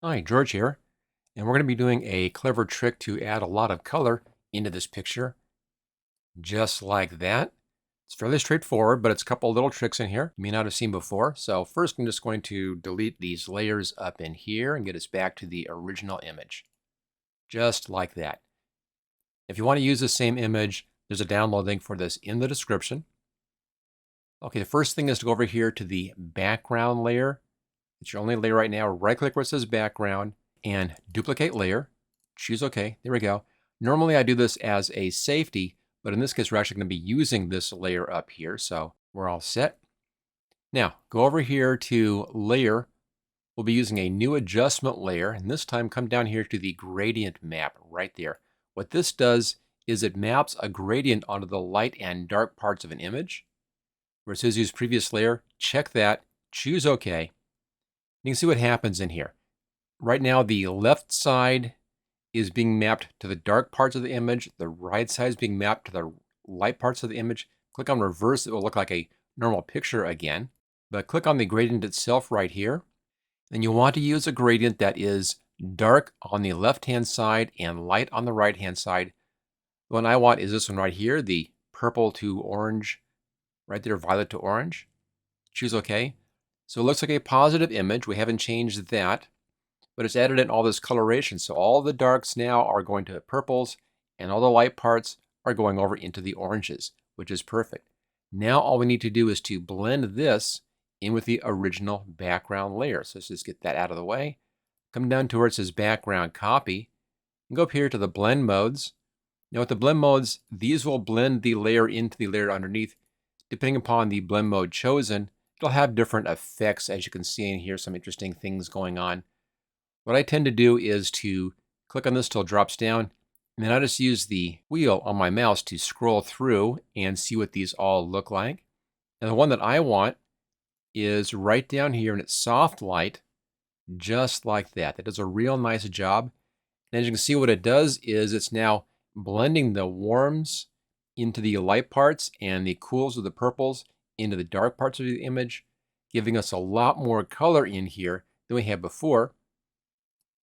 Hi, George here, and we're going to be doing a clever trick to add a lot of color into this picture, just like that. It's fairly straightforward, but it's a couple little tricks in here you may not have seen before. So first, I'm just going to delete these layers up in here and get us back to the original image, just like that. If you want to use the same image, there's a download link for this in the description. Okay, the first thing is to go over here to the background layer. It's your only layer right now. Right-click where it says background and duplicate layer. Choose OK. There we go. Normally I do this as a safety, but in this case we're actually going to be using this layer up here, so we're all set. Now go over here to layer. We'll be using a new adjustment layer, and this time come down here to the gradient map right there. What this does is it maps a gradient onto the light and dark parts of an image. Where it says use previous layer, check that, choose OK. You can see what happens in here. Right now, the left side is being mapped to the dark parts of the image. The right side is being mapped to the light parts of the image. Click on reverse, it will look like a normal picture again. But click on the gradient itself right here. And you want to use a gradient that is dark on the left-hand side and light on the right-hand side. The one I want is this one right here, the purple to orange, right there, violet to orange. Choose OK. So it looks like a positive image. We haven't changed that, but it's added in all this coloration. So all the darks now are going to purples and all the light parts are going over into the oranges, which is perfect. Now all we need to do is to blend this in with the original background layer. So let's just get that out of the way. Come down to where it says background copy and go up here to the blend modes. Now with the blend modes, these will blend the layer into the layer underneath. Depending upon the blend mode chosen, it'll have different effects. As you can see in here, some interesting things going on. What I tend to do is to click on this till it drops down, and then I just use the wheel on my mouse to scroll through and see what these all look like. And the one that I want is right down here, and it's soft light, just like that. That does a real nice job. And as you can see, what it does is it's now blending the warms into the light parts and the cools of the purples into the dark parts of the image, giving us a lot more color in here than we had before.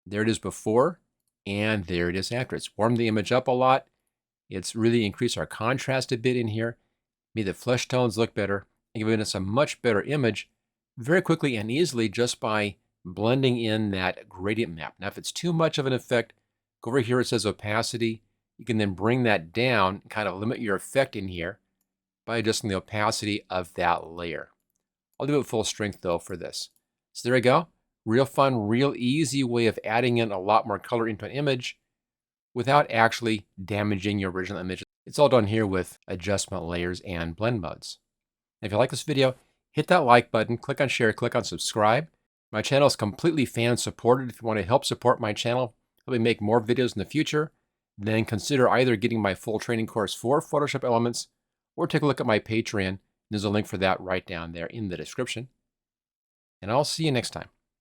There it is before, and there it is after. It's warmed the image up a lot. It's really increased our contrast a bit in here, made the flesh tones look better, and giving us a much better image very quickly and easily just by blending in that gradient map. Now, if it's too much of an effect, go over here, it says opacity. You can then bring that down and kind of limit your effect in here by adjusting the opacity of that layer. I'll do it full strength though for this. So there we go. Real fun, real easy way of adding in a lot more color into an image without actually damaging your original image. It's all done here with adjustment layers and blend modes. If you like this video, hit that like button, click on share, click on subscribe. My channel is completely fan supported. If you want to help support my channel, help me make more videos in the future, then consider either getting my full training course for Photoshop Elements or take a look at my Patreon. There's a link for that right down there in the description. And I'll see you next time.